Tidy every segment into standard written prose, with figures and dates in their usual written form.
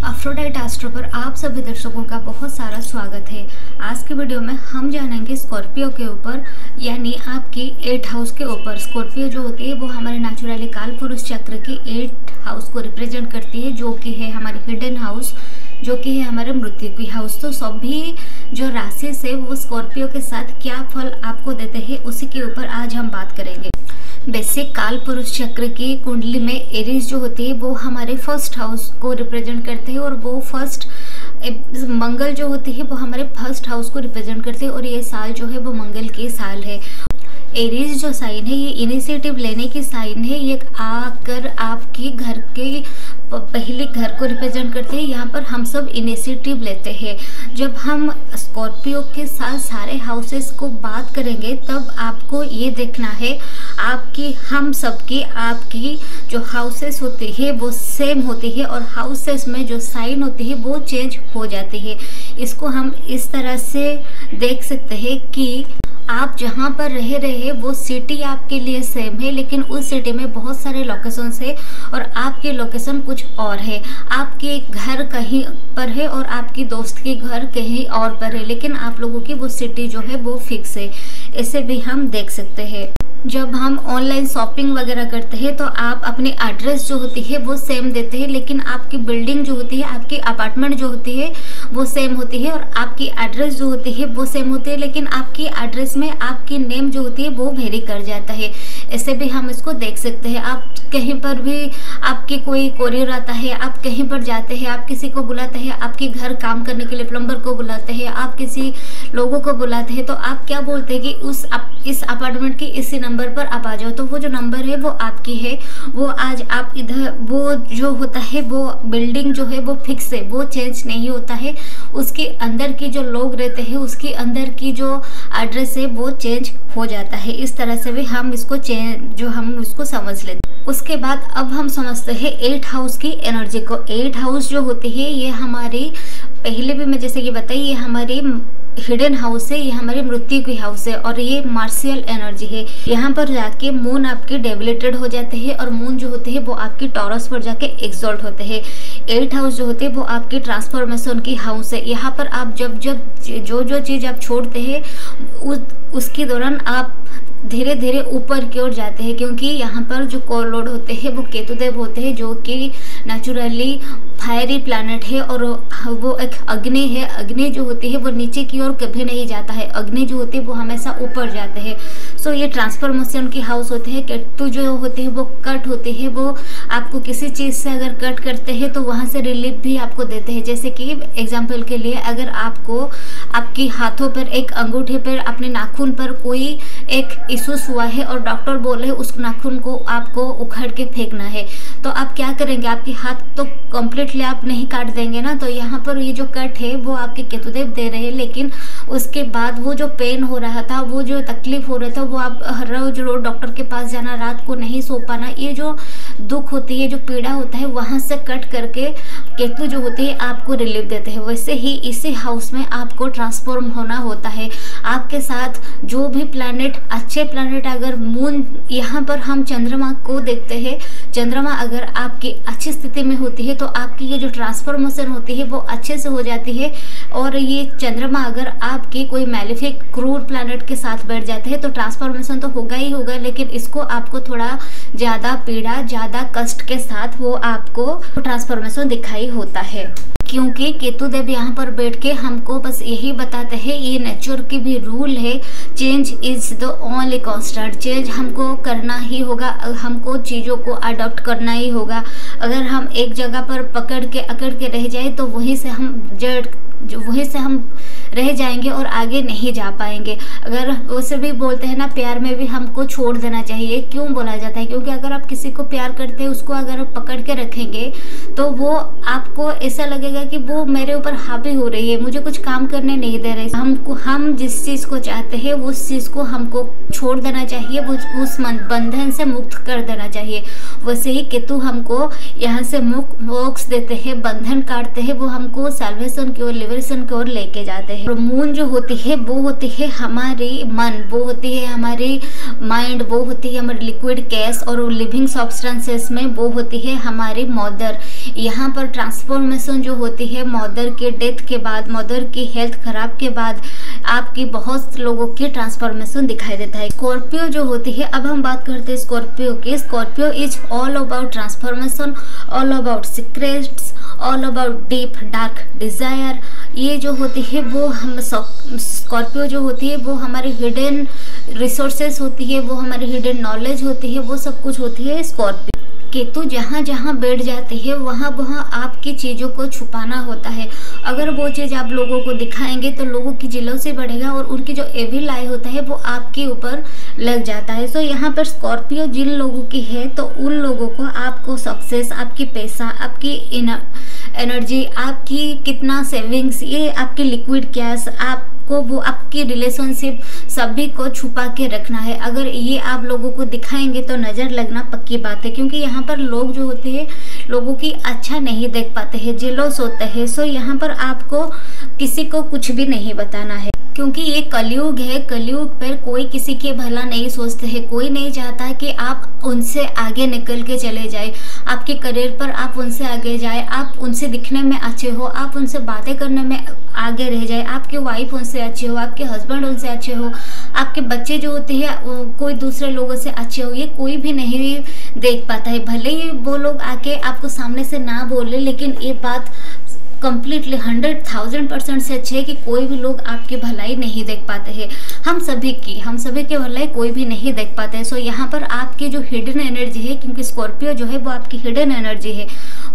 Aphrodite astro पर आप सभी दर्शकों का बहुत सारा स्वागत है। आज के वीडियो में हम जानेंगे स्कॉर्पियो के ऊपर, यानी आपकी 8 हाउस के ऊपर। स्कॉर्पियो जो होती है वो हमारे नेचुरली काल पुरुष चक्र की 8 हाउस को रिप्रेजेंट करती है, जो कि है हमारी हिडन हाउस, जो कि है हमारे मृत्यु की हाउस। तो सभी जो राशि से वो स्कॉर्पियो के साथ क्या फल आपको देते हैं, उसी के ऊपर आज हम बात करेंगे। बेसिक काल पुरुष चक्र की कुंडली में एरीज जो होती है वो हमारे फर्स्ट हाउस को रिप्रेजेंट करते हैं, और वो फर्स्ट मंगल जो होती है वो हमारे फर्स्ट हाउस को रिप्रेजेंट करते हैं, और ये साल जो है वो मंगल की साल है। एरीज जो साइन है ये इनिशिएटिव लेने की साइन है। ये आकर आपकी घर के पहले घर को रिप्रेजेंट करते हैं। यहाँ पर हम सब इनिशिएटिव लेते हैं। जब हम स्कॉर्पियो के साथ सारे हाउसेस को बात करेंगे तब आपको ये देखना है आपकी हम सबकी आपकी जो हाउसेस होती है वो सेम होती है, और हाउसेस में जो साइन होती है वो चेंज हो जाती है। इसको हम इस तरह से देख सकते हैं कि आप जहाँ पर रह रहे हैं वो सिटी आपके लिए सेम है, लेकिन उस सिटी में बहुत सारे लोकेशंस है और आपकी लोकेशन कुछ और है। आपके घर कहीं पर है और आपकी दोस्त के घर कहीं और पर है, लेकिन आप लोगों की वो सिटी जो है वो फिक्स है। इसे भी हम देख सकते हैं। जब हम ऑनलाइन शॉपिंग वगैरह करते हैं तो आप अपनी एड्रेस जो होती है वो सेम देते हैं, लेकिन आपकी बिल्डिंग जो होती है, आपकी अपार्टमेंट जो होती है वो सेम होती है, और आपकी एड्रेस जो होती है वो सेम होती है, लेकिन आपकी एड्रेस में आपकी नेम जो होती है वो वेरी कर जाता है। ऐसे भी हम इसको देख सकते हैं। आप कहीं पर भी आपकी कोई कोरियर आता है, आप कहीं पर जाते हैं, आप किसी को बुलाते हैं, आपके घर काम करने के लिए प्लम्बर को बुलाते हैं, आप किसी लोगों को बुलाते हैं, तो आप क्या बोलते हैं कि इस अपार्टमेंट के इसी नंबर पर आप आ जाओ। तो वो जो नंबर है वो आपकी है, वो आज आप इधर वो जो होता है वो बिल्डिंग जो है वो फिक्स है, वो चेंज नहीं होता है। उसके अंदर की जो लोग रहते हैं उसके अंदर की जो एड्रेस है वो चेंज हो जाता है। इस तरह से भी हम इसको हम इसको समझ लेते हैं। उसके बाद अब हम समझते हैं 8 हाउस की एनर्जी को। 8 हाउस जो होती है ये हमारी, पहले भी मैं जैसे कि बताई, ये हमारी हिडन हाउस है, ये हमारी मृत्यु की हाउस है, और ये मार्शियल एनर्जी है। यहाँ पर जाके मून आपके डेबिलेटेड हो जाते हैं, और मून जो होते हैं वो आपकी टॉरस पर जाके एक्सॉल्ट होते हैं। 8 हाउस जो होते हैं वो आपकी ट्रांसफॉर्मेशन की हाउस है। यहाँ पर आप जब जो चीज़ आप छोड़ते हैं उसके दौरान आप धीरे धीरे ऊपर की ओर जाते हैं, क्योंकि यहाँ पर जो कोर लॉर्ड होते हैं वो केतुदेव होते हैं, जो कि नेचुरली फायरी प्लैनेट है, और वो एक अग्नि है। अग्नि जो होती है वो नीचे की ओर कभी नहीं जाता है, अग्नि जो होती है वो हमेशा ऊपर जाते हैं। सो ये ट्रांसफॉर्मेशन की हाउस होते हैं। केतु जो होती है वो कट होती है, वो आपको किसी चीज़ से अगर कट करते हैं तो वहाँ से रिलीफ भी आपको देते हैं। जैसे कि एग्जाम्पल के लिए, अगर आपको आपकी हाथों पर, एक अंगूठे पर, अपने नाखून पर कोई एक इशूस हुआ है और डॉक्टर बोले उस नाखून को आपको उखाड़ के फेंकना है, तो आप क्या करेंगे? आपके हाथ तो कंप्लीटली आप नहीं काट देंगे ना। तो यहाँ पर ये जो कट है वो आपके केतुदेव दे रहे हैं, लेकिन उसके बाद वो जो पेन हो रहा था, वो जो तकलीफ हो रहा था, वो आप रोज डॉक्टर के पास जाना, रात को नहीं सो पाना, ये जो दुख होती है, जो पीड़ा होता है, वहाँ से कट करके केतु जो होती है आपको रिलीफ देते हैं। वैसे ही इसी हाउस में आपको ट्रांसफॉर्म होना होता है। आपके साथ जो भी प्लैनेट, अच्छे प्लैनेट, अगर मून, यहाँ पर हम चंद्रमा को देखते हैं, चंद्रमा अगर आपकी अच्छी स्थिति में होती है तो आपकी ये जो ट्रांसफॉर्मेशन होती है वो अच्छे से हो जाती है। और ये चंद्रमा अगर आपकी कोई मैलेफिक क्रूर प्लैनेट के साथ बैठ जाते हैं तो ट्रांसफॉर्मेशन तो होगा ही होगा, लेकिन इसको आपको थोड़ा ज़्यादा पीड़ा, ज़्यादा कष्ट के साथ वो आपको ट्रांसफॉर्मेशन दिखाई होता है। क्योंकि केतुदेव यहाँ पर बैठ के हमको बस यही बताते हैं, ये नेचर की भी रूल है, change is the only constant. Change हमको करना ही होगा, हमको चीज़ों को अडॉप्ट करना ही होगा। अगर हम एक जगह पर अकड़ के रह जाए तो वहीं से हम रह जाएंगे और आगे नहीं जा पाएंगे। अगर वैसे भी बोलते हैं ना, प्यार में भी हमको छोड़ देना चाहिए। क्यों बोला जाता है? क्योंकि अगर आप किसी को प्यार करते हैं, उसको अगर आप पकड़ के रखेंगे तो वो आपको ऐसा लगेगा लगेगा कि वो मेरे ऊपर हावी हो रही है, मुझे कुछ काम करने नहीं दे रही। हम जिस चीज़ को चाहते हैं उस चीज़ को हमको छोड़ देना चाहिए, उस बंधन से मुक्त कर देना चाहिए। वैसे ही केतु हमको यहाँ से मोक्ष देते हैं, बंधन काटते हैं, वो हमको सैल्वेशन की ओर, लिबरेशन की ओर लेके जाते हैं। मून जो होती है वो होती है हमारी मन, वो होती है हमारी माइंड, वो होती है हमारी लिक्विड गैस, और लिविंग सब्सटेंसेस में वो होती है हमारी मदर। यहाँ पर ट्रांसफॉर्मेशन जो होती है मदर के डेथ के बाद, मदर की हेल्थ खराब के बाद आपकी बहुत लोगों की ट्रांसफॉर्मेशन दिखाई देता है। स्कॉर्पियो जो होती है, अब हम बात करते हैं स्कॉर्पियो की। Scorpio is all about transformation, all about secrets, all about deep dark desire. ये जो होती है वो हम स्कॉर्पियो जो होती है वो हमारी हिडन रिसोर्सेस होती है, वो हमारी हिडन नॉलेज होती है, वो सब कुछ होती है स्कॉर्पियो। केतु जहाँ जहाँ बैठ जाते हैं वहाँ वहाँ आपकी चीज़ों को छुपाना होता है। अगर वो चीज़ आप लोगों को दिखाएंगे तो लोगों की जेलसी बढ़ेगा और उनकी जो एविल आई होता है वो आपके ऊपर लग जाता है। सो यहाँ पर स्कॉर्पियो जिन लोगों की है तो उन लोगों को आपको सक्सेस, आपकी पैसा, आपकी एनर्जी, आपकी कितना सेविंग्स, ये आपकी लिक्विड कैश, आपको वो आपकी रिलेशनशिप सभी को छुपा के रखना है। अगर ये आप लोगों को दिखाएंगे तो नज़र लगना पक्की बात है, क्योंकि यहाँ पर लोग जो होते हैं लोगों की अच्छा नहीं देख पाते हैं, जेलस होते हैं। सो यहाँ पर आपको किसी को कुछ भी नहीं बताना है, क्योंकि ये कलयुग है। कलयुग पर कोई किसी के भला नहीं सोचते हैं, कोई नहीं चाहता कि आप उनसे आगे निकल के चले जाए, आपके करियर पर आप उनसे आगे जाए, आप उनसे दिखने में अच्छे हो, आप उनसे बातें करने में आगे रह जाए, आपके वाइफ उनसे अच्छे हो, आपके हस्बैंड उनसे अच्छे हो, आपके बच्चे जो होते हैं कोई दूसरे लोगों से अच्छे हो, ये कोई भी नहीं देख पाता है। भले ही वो लोग आके आपको सामने से ना बोले, लेकिन ये बात कंप्लीटली 100,000% से अच्छे है कि कोई भी लोग आपकी भलाई नहीं देख पाते हैं। हम सभी की भलाई कोई भी नहीं देख पाते हैं। सो यहाँ पर आपकी जो हिडन एनर्जी है, क्योंकि स्कॉर्पियो जो है वो आपकी हिडन एनर्जी है,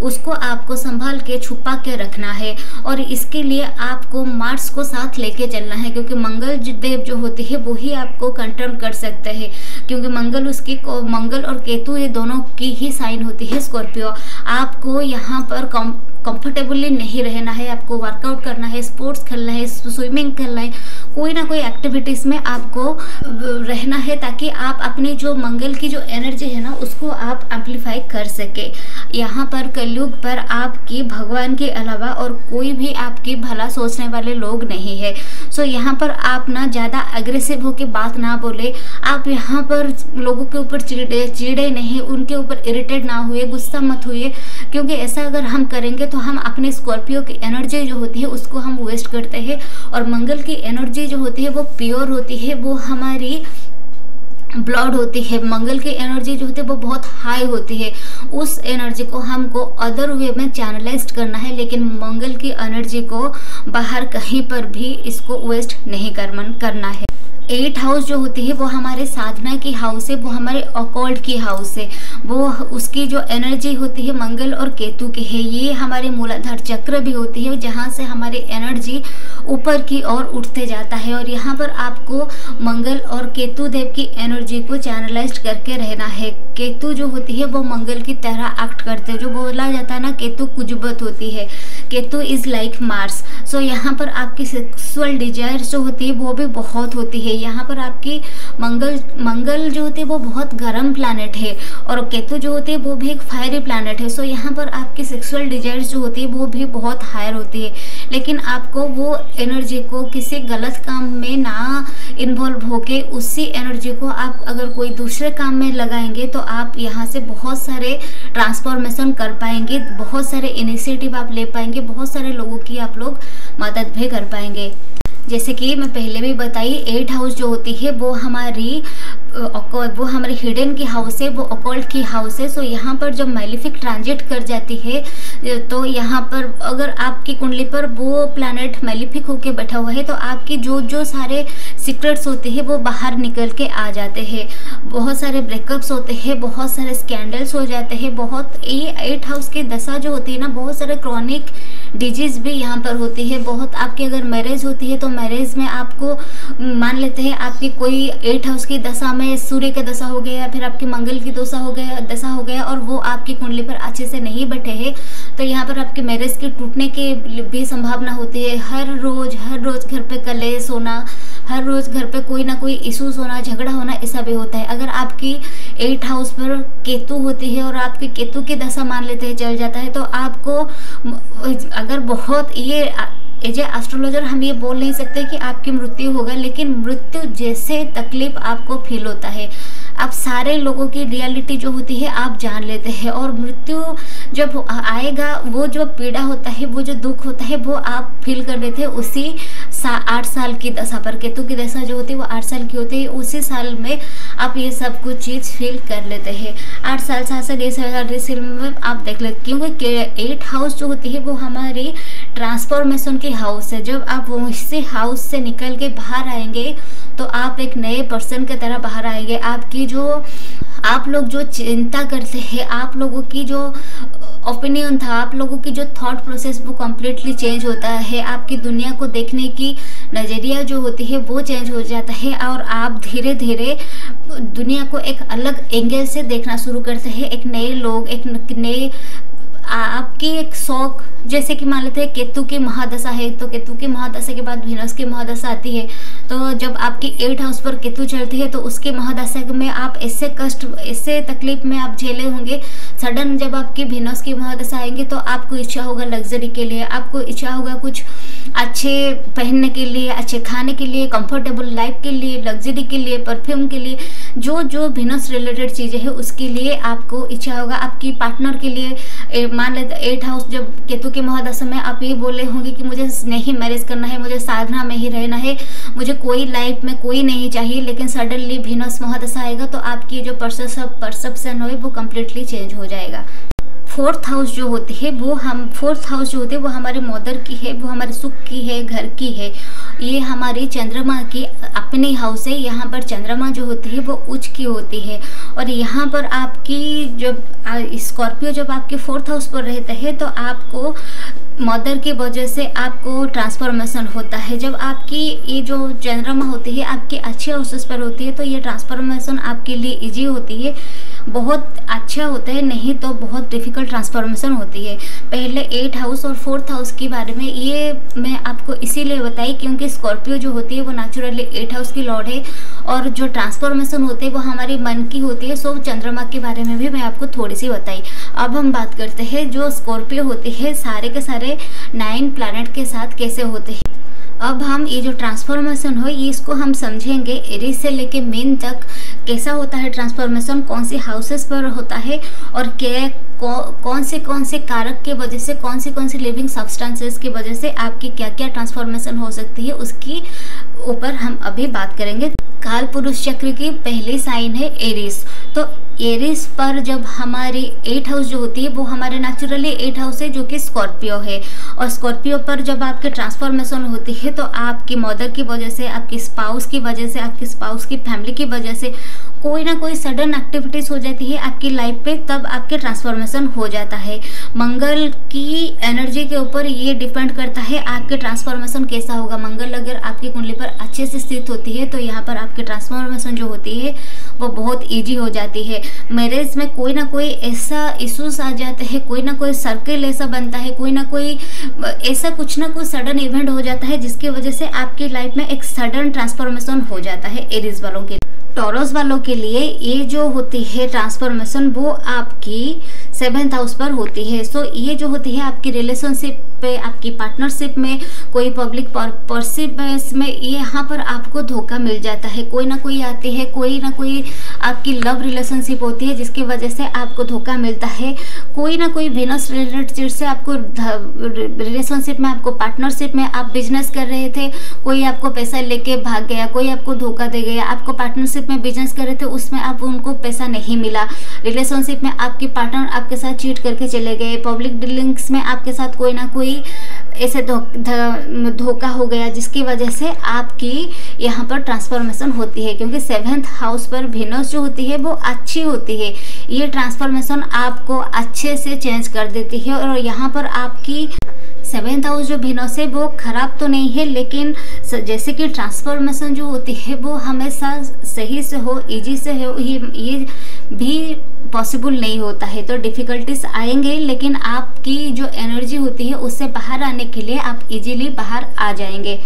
उसको आपको संभाल के छुपा के रखना है। और इसके लिए आपको मार्स को साथ लेके चलना है, क्योंकि मंगल देव जो होते हैं वो ही आपको कंट्रोल कर सकते हैं, क्योंकि मंगल और केतु ये दोनों की ही साइन होती है स्कॉर्पियो। आपको यहाँ पर कंफर्टेबली नहीं रहना है, आपको वर्कआउट करना है, स्पोर्ट्स खेलना है, स्विमिंग खेलना है, कोई ना कोई एक्टिविटीज़ में आपको रहना है, ताकि आप अपनी जो मंगल की जो एनर्जी है ना उसको आप एम्पलीफाई कर सके। यहाँ पर कलयुग पर आपकी भगवान के अलावा और कोई भी आपकी भला सोचने वाले लोग नहीं है। सो यहाँ पर आप ना ज़्यादा अग्रेसिव होकर बात ना बोले, आप यहाँ पर लोगों के ऊपर चिड़े नहीं, उनके ऊपर इरिटेट ना हुए, गुस्सा मत हुए, क्योंकि ऐसा अगर हम करेंगे तो हम अपने स्कॉर्पियो की एनर्जी जो होती है उसको हम वेस्ट करते हैं। और मंगल की एनर्जी जो होती है वो प्योर होती है, वो हमारी ब्लड होती है। मंगल की एनर्जी जो होती है वो बहुत हाई होती है, उस एनर्जी को हमको अदर वे में चैनलाइज करना है, लेकिन मंगल की एनर्जी को बाहर कहीं पर भी इसको वेस्ट नहीं करना है। 8th हाउस जो होती है वो हमारे साधना की हाउस है, वो हमारे ऑकल्ट की हाउस है, वो उसकी जो एनर्जी होती है मंगल और केतु की है। ये हमारे मूलाधार चक्र भी होती है, जहाँ से हमारी एनर्जी ऊपर की ओर उठते जाता है। और यहाँ पर आपको मंगल और केतु देव की एनर्जी को चैनलाइज करके रहना है। केतु जो होती है वो मंगल की तरह एक्ट करते हैं, जो बोला जाता है ना केतु कुजबत होती है, केतु इज़ लाइक मार्स। सो यहाँ पर आपकी सेक्सुअल डिजायर्स जो होती है वो भी बहुत होती है। यहाँ पर आपकी मंगल जो होती है वो बहुत गर्म प्लैनेट है, और केतु जो होती है वो भी एक फायरी प्लैनेट है। सो यहाँ पर आपकी सेक्सुअल डिजायर्स जो होती है वो भी बहुत हायर होती है, लेकिन आपको वो एनर्जी को किसी गलत काम में ना इन्वॉल्व होके उसी एनर्जी को आप अगर कोई दूसरे काम में लगाएंगे तो आप यहाँ से बहुत सारे ट्रांसफॉर्मेशन कर पाएंगे, बहुत सारे इनिशिएटिव आप ले पाएंगे, बहुत सारे लोगों की आप लोग मदद भी कर पाएंगे। जैसे कि मैं पहले भी बताई 8th हाउस जो होती है वो हमारी हिडन की हाउस है, वो ऑकल्ट की हाउस है। सो यहाँ पर जब मैलिफिक ट्रांजिट कर जाती है तो यहाँ पर अगर आपकी कुंडली पर वो प्लैनेट मैलिफिक होके बैठा हुआ है तो आपके जो सारे सीक्रेट्स होते हैं वो बाहर निकल के आ जाते हैं, बहुत सारे ब्रेकअप्स होते हैं, बहुत सारे स्कैंडल्स हो जाते हैं। बहुत ये 8th हाउस की दशा जो होती है ना, बहुत सारे क्रॉनिक डिजीज़ भी यहाँ पर होती है बहुत। आपकी अगर मैरिज होती है तो मैरिज में आपको मान लेते हैं आपकी कोई 8 हाउस की दशा में सूर्य का दशा हो गया या फिर आपकी मंगल की दशा हो गया और वो आपकी कुंडली पर अच्छे से नहीं बैठे हैं, तो यहाँ पर आपके मैरिज के टूटने की भी संभावना होती है। हर रोज़ घर पे कलेश होना, हर रोज़ घर पे कोई ना कोई इश्यूज होना, झगड़ा होना, ऐसा भी होता है। अगर आपकी 8 हाउस पर केतु होती है और आपके केतु की दशा मान लेते हैं चल जाता है, तो आपको अगर बहुत ये एज ए एस्ट्रोलॉजर हम ये बोल नहीं सकते कि आपकी मृत्यु होगा, लेकिन मृत्यु जैसे तकलीफ आपको फील होता है। आप सारे लोगों की रियलिटी जो होती है आप जान लेते हैं, और मृत्यु जब आएगा वो जो पीड़ा होता है, वो जो दुख होता है, वो आप फील कर लेते हैं उसी 8 साल की दशा पर। केतु की दशा जो होती है वो 8 साल की होती है, उसी साल में आप ये सब कुछ चीज़ फील कर लेते हैं। 8 साल 7 साल इस में आप देख लेते, क्योंकि 8 हाउस जो होती है वो हमारी ट्रांसफॉर्मेशन की हाउस है। जब आप उसी हाउस से निकल के बाहर आएंगे तो आप एक नए पर्सन की तरह बाहर आएंगे। आप लोग जो चिंता करते हैं, आप लोगों की जो ओपिनियन था, आप लोगों की जो थॉट प्रोसेस वो कम्प्लीटली चेंज होता है। आपकी दुनिया को देखने की नज़रिया जो होती है वो चेंज हो जाता है, और आप धीरे धीरे दुनिया को एक अलग एंगल से देखना शुरू करते हैं। एक नए लोग, एक नए आपकी एक शौक, जैसे कि मान लेते हैं केतु की महादशा है, तो केतु की महादशा के बाद वीनस की महादशा आती है। तो जब आपकी 8 हाउस पर केतु चलती है तो उसकी महादशा में आप ऐसे कष्ट, ऐसे तकलीफ में आप झेले होंगे। सडन जब आपकी वीनस की महादशा आएंगे तो आपको इच्छा होगा लग्जरी के लिए, आपको इच्छा होगा कुछ अच्छे पहनने के लिए, अच्छे खाने के लिए, कंफर्टेबल लाइफ के लिए, लग्जरी के लिए, परफ्यूम के लिए, जो वीनस रिलेटेड चीज़ें हैं उसके लिए आपको इच्छा होगा। आपकी पार्टनर के लिए मान लेते 8 हाउस जब केतु के महादशा में आप ये बोले होंगे कि मुझे नहीं मैरिज करना है, मुझे साधना में ही रहना है, मुझे कोई लाइफ में कोई नहीं चाहिए, लेकिन सडनली वीनस महादशा आएगा तो आपकी जो परसेप्शन है वो कम्प्लीटली चेंज हो जाएगा। 4th हाउस जो होती है फोर्थ हाउस जो होती है वो हमारे मदर की है, वो हमारे सुख की है, घर की है। ये हमारी चंद्रमा की अपनी हाउस है। यहाँ पर चंद्रमा जो होती है वो उच्च की होती है, और यहाँ पर आपकी जब स्कॉर्पियो जब आपके 4th हाउस पर रहते हैं तो आपको मदर की वजह से आपको ट्रांसफॉर्मेशन होता है। जब आपकी ये जो चंद्रमा होती है आपके अच्छे हाउसेस पर होती है तो ये ट्रांसफॉर्मेशन आपके लिए इजी होती है, बहुत अच्छा होता है, नहीं तो बहुत डिफ़िकल्ट ट्रांसफॉर्मेशन होती है। पहले 8 हाउस और 4th हाउस के बारे में ये मैं आपको इसीलिए बताई क्योंकि स्कॉर्पियो जो होती है वो नेचुरली 8 हाउस की लॉर्ड है, और जो ट्रांसफॉर्मेशन होती है वो हमारी मन की होती है। सो चंद्रमा के बारे में भी मैं आपको थोड़ी सी बताई। अब हम बात करते हैं जो स्कॉर्पियो होती है सारे के सारे 9 प्लैनेट के साथ कैसे होते हैं। अब हम ये जो ट्रांसफॉर्मेशन हो ये इसको हम समझेंगे एरीज से लेके मीन तक कैसा होता है ट्रांसफॉर्मेशन, कौन सी हाउसेस पर होता है, और कौन से कारक के वजह से, कौन सी लिविंग सब्सटेंसेस की वजह से आपकी क्या क्या ट्रांसफॉर्मेशन हो सकती है, उसकी ऊपर हम अभी बात करेंगे। काल पुरुष चक्र की पहली साइन है एरीज। तो एरीज पर जब हमारी 8 हाउस जो होती है वो हमारे नेचुरली 8 हाउस है जो कि स्कॉर्पियो है, और स्कॉर्पियो पर जब आपके ट्रांसफॉर्मेशन होती है तो आपकी मदर की वजह से, आपकी स्पाउस की वजह से, आपकी स्पाउस की फैमिली की वजह से कोई ना कोई सडन एक्टिविटीज़ हो जाती है आपकी लाइफ पे, तब आपके ट्रांसफॉर्मेशन हो जाता है। मंगल की एनर्जी के ऊपर ये डिपेंड करता है आपके ट्रांसफॉर्मेशन कैसा होगा। मंगल अगर आपकी कुंडली पर अच्छे से स्थित होती है तो यहाँ पर आपकी ट्रांसफॉर्मेशन जो होती है वो बहुत ईजी हो जाती है। मैरिज में कोई ना कोई ऐसा इश्यूज आ जाते हैं, कोई ना कोई सर्किल ऐसा बनता है, कोई ना कोई ऐसा कुछ ना कुछ सडन इवेंट हो जाता है जिसकी वजह से आपकी लाइफ में एक सडन ट्रांसफॉर्मेशन हो जाता है एरीज वालों के। टॉरस वालों के लिए ये जो होती है ट्रांसफॉर्मेशन वो आपकी 7th हाउस पर होती है। सो ये जो होती है आपकी रिलेशनशिप पे, आपकी पार्टनरशिप में, कोई पब्लिक पर्सिप्स में, यहाँ पर आपको धोखा मिल जाता है। कोई ना कोई आती है, कोई ना कोई आपकी लव रिलेशनशिप होती है जिसकी वजह से आपको धोखा मिलता है। कोई ना कोई वीनस रिलेटेड चीज से आपको रिलेशनशिप में, आपको पार्टनरशिप में, आप बिजनेस कर रहे थे, कोई आपको पैसा लेके भाग गया, कोई आपको धोखा दे गया। आपको पार्टनरशिप में बिजनेस कर रहे थे, उसमें आप उनको पैसा नहीं मिला। रिलेशनशिप में आपकी पार्टनर आपके साथ चीट करके चले गए। पब्लिक डीलिंग्स में आपके साथ कोई ना कोई ऐसे धोखा हो गया जिसकी वजह से आपकी यहाँ पर ट्रांसफॉर्मेशन होती है, क्योंकि 7th हाउस पर वीनस जो होती है वो अच्छी होती है। ये ट्रांसफॉर्मेशन आपको अच्छे से चेंज कर देती है, और यहाँ पर आपकी 7th हाउस जो भिन्न से वो खराब तो नहीं है, लेकिन जैसे कि ट्रांसफॉर्मेशन जो होती है वो हमेशा सही से हो, इजी से हो, ये भी पॉसिबल नहीं होता है। तो डिफ़िकल्टीज आएंगे, लेकिन आपकी जो एनर्जी होती है उससे बाहर आने के लिए आप इजीली बाहर आ जाएंगे।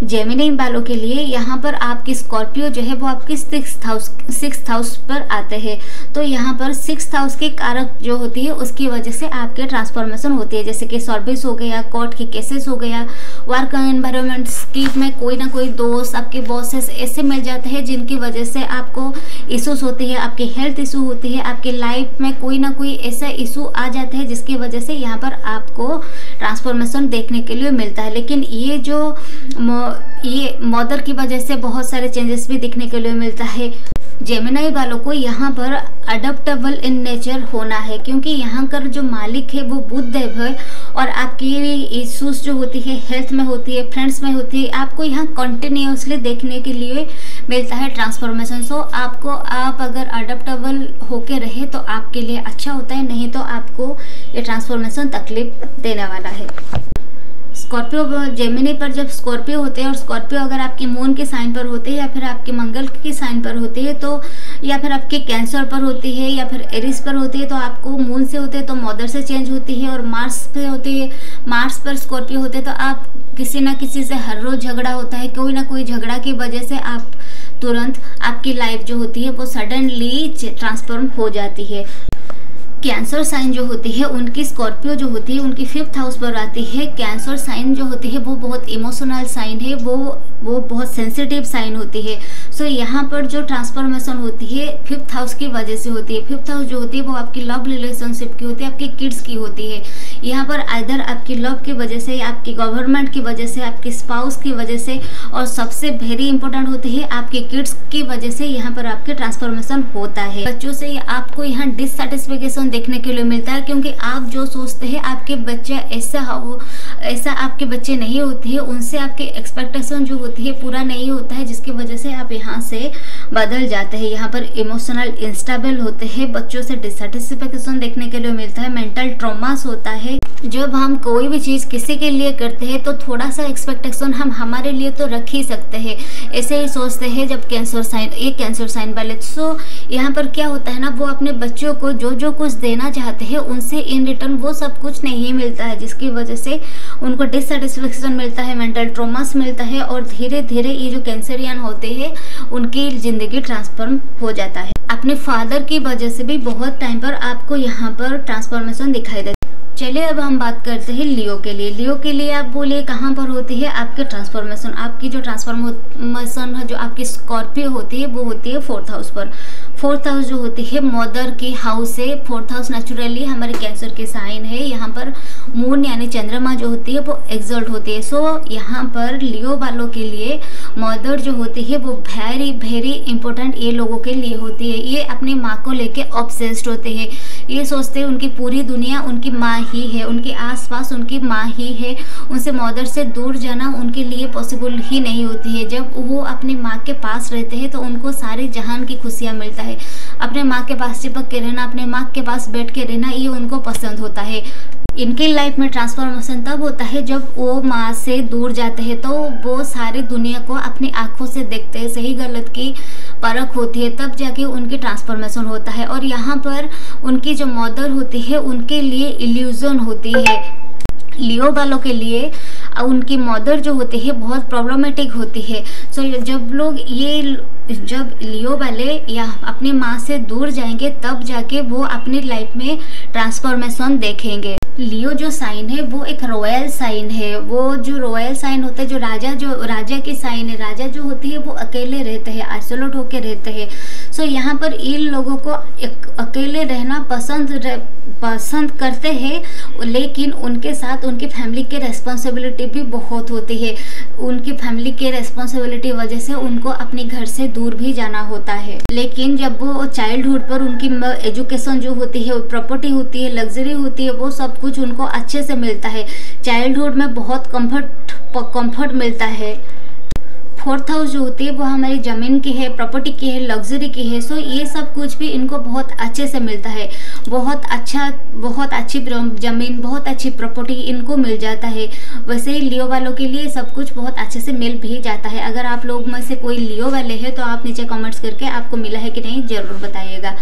जेमिनी वालों के लिए यहाँ पर आपकी स्कॉर्पियो जो है वो आपकी 6th हाउस पर आते हैं। तो यहाँ पर 6th हाउस की कारक जो होती है उसकी वजह से आपके ट्रांसफॉर्मेशन होती है, जैसे कि सर्विस हो गया, कोर्ट के केसेस हो गया, वर्क एनवायरनमेंट्स की में कोई ना कोई दोस्त, आपके बॉसेस ऐसे मिल जाते हैं जिनकी वजह से आपको इशूज़ होती है, आपकी हेल्थ इशू होती है, आपके लाइफ में कोई ना कोई ऐसा इशू आ जाता है जिसकी वजह से यहाँ पर आपको ट्रांसफॉर्मेशन देखने के लिए मिलता है। लेकिन ये मदर की वजह से बहुत सारे चेंजेस भी दिखने के लिए मिलता है। जेमिनी वालों को यहाँ पर अडप्टेबल इन नेचर होना है, क्योंकि यहाँ का जो मालिक है वो बुध देव है और आपकी इश्यूज जो होती है हेल्थ में होती है, फ्रेंड्स में होती है, आपको यहाँ कंटिन्यूसली देखने के लिए मिलता है ट्रांसफॉर्मेशन। सो आप अगर अडप्टेबल होके रहे तो आपके लिए अच्छा होता है, नहीं तो आपको ये ट्रांसफॉर्मेशन तकलीफ देने वाला है। स्कॉर्पियो जेमिनी पर जब स्कॉर्पियो होते हैं और स्कॉर्पियो अगर आपकी मून के साइन पर होते हैं या फिर आपके मंगल के साइन पर होते हैं, तो या फिर आपके कैंसर पर होती है या फिर एरिस पर होती है, तो आपको मून से होते हैं तो मदर से चेंज होती है, और मार्स पे होती है, मार्स पर स्कॉर्पियो होते हैं तो आप किसी ना किसी से हर रोज झगड़ा होता है, कोई ना कोई झगड़ा की वजह से आप तुरंत आपकी लाइफ जो होती है वो सडनली ट्रांसफॉर्म हो जाती है। कैंसर साइन जो होती है उनकी स्कॉर्पियो जो होती है उनकी 5th हाउस पर आती है। कैंसर साइन जो होती है वो बहुत इमोशनल साइन है, वो बहुत सेंसिटिव साइन होती है। सो यहाँ पर जो ट्रांसफॉर्मेशन होती है 5th हाउस की वजह से होती है। 5th हाउस जो होती है वो आपकी लव रिलेशनशिप की होती है, आपकी किड्स की होती है। यहाँ पर आइदर आपकी लव की वजह से, आपकी गवर्नमेंट की वजह से, आपकी स्पाउस की वजह से, और सबसे वेरी इंपॉर्टेंट होती है आपके किड्स की वजह से यहाँ पर आपके ट्रांसफॉर्मेशन होता है। बच्चों से आपको यहाँ डिससेटिस्फेक्शन देखने के लिए मिलता है, क्योंकि आप जो सोचते हैं आपके बच्चे ऐसा आपके बच्चे नहीं होते हैं, उनसे आपके एक्सपेक्टेशन जो होती है पूरा नहीं होता है, जिसकी वजह से आप यहाँ से बदल जाते हैं। यहाँ पर इमोशनल इंस्टेबल होते हैं, बच्चों से डिससेटिस्फेक्शन देखने के लिए मिलता है, मेंटल ट्रॉमास होता है। जब हम कोई भी चीज़ किसी के लिए करते हैं तो थोड़ा सा एक्सपेक्टेशन हम हमारे लिए तो रख ही सकते हैं, ऐसे ही सोचते हैं। जब कैंसर साइन वाले, सो यहाँ पर क्या होता है ना, वो अपने बच्चों को जो कुछ देना चाहते हैं उनसे इन रिटर्न वो सब कुछ नहीं मिलता है, जिसकी वजह से उनको डिससेटिस्फेक्शन मिलता है, मेंटल ट्रॉमास मिलता है, और धीरे धीरे ये जो कैंसरियन होते हैं उनकी ज़िंदगी ट्रांसफॉर्म हो जाता है। अपने फादर की वजह से भी बहुत टाइम पर आपको यहाँ पर ट्रांसफॉर्मेशन दिखाई देता है। चलिए अब हम बात करते हैं लियो के लिए। लियो के लिए आप बोलिए कहाँ पर होती है आपके ट्रांसफॉर्मेशन। आपकी जो ट्रांसफॉर्मेशन जो आपकी स्कॉर्पियो होती है वो होती है 4th हाउस पर। 4th हाउस जो होती है मदर की हाउस है। 4th हाउस नेचुरली हमारे कैंसर के साइन है। यहाँ पर मून यानी चंद्रमा जो होती है वो एक्सल्ट होती है। सो यहाँ पर लियो वालों के लिए मदर जो होती है वो वेरी वेरी इंपॉर्टेंट ये लोगों के लिए होती है। ये अपनी माँ को लेके ऑब्सेस्ड होते हैं। ये सोचते हैं उनकी पूरी दुनिया उनकी माँ ही है, उनके आसपास उनकी माँ ही है। उनसे मदर से दूर जाना उनके लिए पॉसिबल ही नहीं होती है। जब वो अपनी माँ के पास रहते हैं तो उनको सारे जहान की खुशियाँ मिलता है। अपने माँ के पास चिपक के रहना, अपने माँ के पास बैठ के रहना, ये उनको पसंद होता है। इनकी लाइफ में ट्रांसफॉर्मेशन तब होता है जब वो माँ से दूर जाते हैं, तो वो सारी दुनिया को अपनी आंखों से देखते हैं, सही गलत की परख होती है, तब जाके उनकी ट्रांसफॉर्मेशन होता है। और यहाँ पर उनकी जो मदर होती है उनके लिए इल्यूजन होती है। लियो वालों के लिए उनकी मदर जो होती है बहुत प्रॉब्लमेटिक होती है। सो जब लियो वाले या अपनी माँ से दूर जाएंगे तब जाके वो अपनी लाइफ में ट्रांसफॉर्मेशन देखेंगे। लियो जो साइन है वो एक रॉयल साइन है। वो जो रॉयल साइन होता है, जो राजा की साइन है, राजा जो होती है वो अकेले रहते हैं, आइसोलेट होके रहते हैं। सो यहाँ पर इन लोगों को अकेले रहना पसंद करते हैं, लेकिन उनके साथ उनकी फैमिली की रेस्पॉन्सिबिलिटी भी बहुत होती है। उनकी फैमिली के रेस्पॉन्सिबिलिटी वजह से उनको अपने घर से दूर भी जाना होता है। लेकिन जब वो चाइल्डहुड पर उनकी एजुकेशन जो होती है, प्रॉपर्टी होती है, लग्जरी होती है, वो सब कुछ उनको अच्छे से मिलता है। चाइल्डहुड में बहुत कंफर्ट मिलता है। फोर्थ हाउस जो होती है वो हमारी ज़मीन की है, प्रॉपर्टी की है, लग्जरी की है। सो ये सब कुछ भी इनको बहुत अच्छे से मिलता है, बहुत अच्छी ज़मीन, बहुत अच्छी प्रॉपर्टी इनको मिल जाता है। वैसे ही लियो वालों के लिए सब कुछ बहुत अच्छे से मिल भी जाता है। अगर आप लोग में से कोई लियो वाले हैं तो आप नीचे कमेंट्स करके आपको मिला है कि नहीं ज़रूर बताइएगा।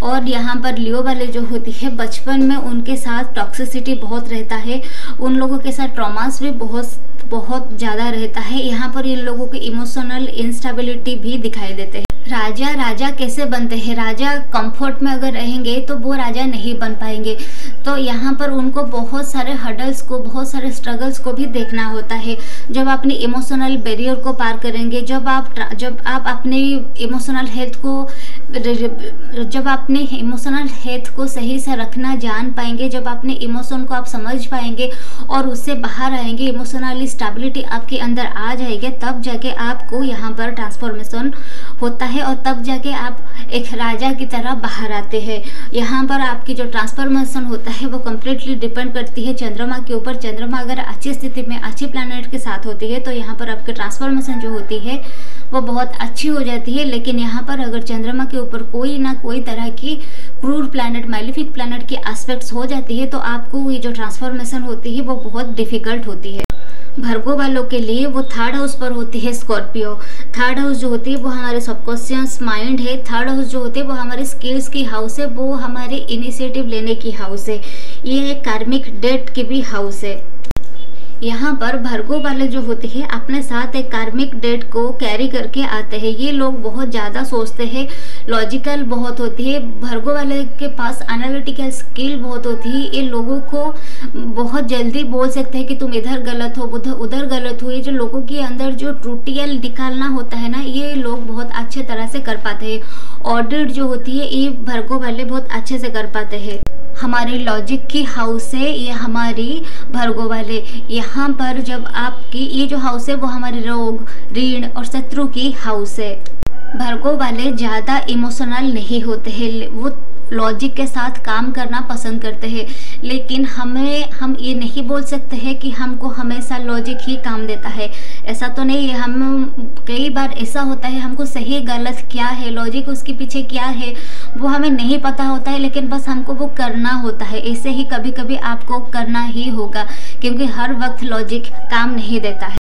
और यहाँ पर लियो वाले जो होती है बचपन में उनके साथ टॉक्सिसिटी बहुत रहता है, उन लोगों के साथ ट्रॉमास भी बहुत ज़्यादा रहता है। यहाँ पर इन लोगों के इमोशनल इंस्टेबिलिटी भी दिखाई देते हैं। राजा कैसे बनते हैं? राजा कंफर्ट में अगर रहेंगे तो वो राजा नहीं बन पाएंगे। तो यहाँ पर उनको बहुत सारे हर्डल्स को, बहुत सारे स्ट्रगल्स को भी देखना होता है। जब अपनी इमोशनल बैरियर को पार करेंगे, जब आप अपनी इमोशनल हेल्थ को सही से रखना जान पाएंगे, जब अपने इमोशन को आप समझ पाएंगे और उससे बाहर आएंगे, इमोशनली स्टेबिलिटी आपके अंदर आ जाएगी, तब जाके आपको यहाँ पर ट्रांसफॉर्मेशन होता है और तब जाके आप एक राजा की तरह बाहर आते हैं। यहाँ पर आपकी जो ट्रांसफॉर्मेशन होता है वो कम्प्लीटली डिपेंड करती है चंद्रमा के ऊपर। चंद्रमा अगर अच्छी स्थिति में, अच्छी प्लैनेट के साथ होती है तो यहाँ पर आपकी ट्रांसफॉर्मेशन जो होती है वो बहुत अच्छी हो जाती है। लेकिन यहाँ पर अगर चंद्रमा के ऊपर कोई ना कोई तरह की क्रूर प्लैनेट, मैलिफिक प्लैनेट की एस्पेक्ट्स हो जाती है तो आपको ये जो ट्रांसफॉर्मेशन होती है वो बहुत डिफिकल्ट होती है। भर्गो वालों के लिए वो थर्ड हाउस पर होती है स्कॉर्पियो। थर्ड हाउस जो होती है वो हमारे सबकॉन्शियस माइंड है। थर्ड हाउस जो होती है वो हमारे स्किल्स की हाउस है, वो हमारे इनिशिएटिव लेने की हाउस है। ये एक कार्मिक डेट की भी हाउस है। यहाँ पर भर्गो वाले जो होते हैं अपने साथ एक कार्मिक डेट को कैरी करके आते हैं। ये लोग बहुत ज़्यादा सोचते हैं, लॉजिकल बहुत होती है। भर्गो वाले के पास एनालिटिकल स्किल बहुत होती है। ये लोगों को बहुत जल्दी बोल सकते हैं कि तुम इधर गलत हो, उधर गलत हो। ये जो लोगों के अंदर जो त्रुटियाँ निकालना होता है ना, ये लोग बहुत अच्छे तरह से कर पाते हैं। ऑडिट जो होती है ये भर्गो वाले बहुत अच्छे से कर पाते हैं। हमारी लॉजिक की हाउस है ये हमारी भर्गो वाले। यहाँ पर जब आपकी ये जो हाउस है वो हमारे रोग, ऋण और शत्रु की हाउस है। भर्गो वाले ज़्यादा इमोशनल नहीं होते हैं, वो लॉजिक के साथ काम करना पसंद करते हैं। लेकिन हम ये नहीं बोल सकते हैं कि हमको हमेशा लॉजिक ही काम देता है, ऐसा तो नहीं है। हम कई बार ऐसा होता है हमको सही गलत क्या है, लॉजिक उसके पीछे क्या है वो हमें नहीं पता होता है, लेकिन बस हमको वो करना होता है। ऐसे ही कभी कभी आपको करना ही होगा, क्योंकि हर वक्त लॉजिक काम नहीं देता है।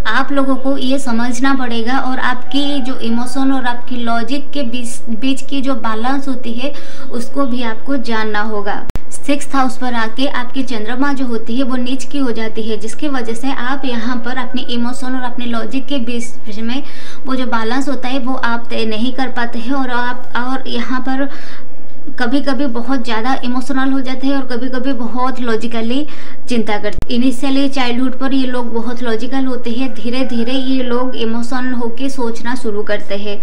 आप लोगों को ये समझना पड़ेगा और आपकी जो इमोशन और आपकी लॉजिक के बीच की जो बैलेंस होती है उसको भी आपको जानना होगा। 6th हाउस पर आके आपकी चंद्रमा जो होती है वो नीच की हो जाती है, जिसकी वजह से आप यहाँ पर अपनी इमोशन और अपने लॉजिक के बीच में वो जो बैलेंस होता है वो आप तय नहीं कर पाते हैं और यहाँ पर कभी कभी बहुत ज़्यादा इमोशनल हो जाते हैं और कभी कभी बहुत लॉजिकली चिंता करते हैं। इनिशियली चाइल्डहुड पर ये लोग बहुत लॉजिकल होते हैं, धीरे धीरे ये लोग इमोशनल होके सोचना शुरू करते हैं।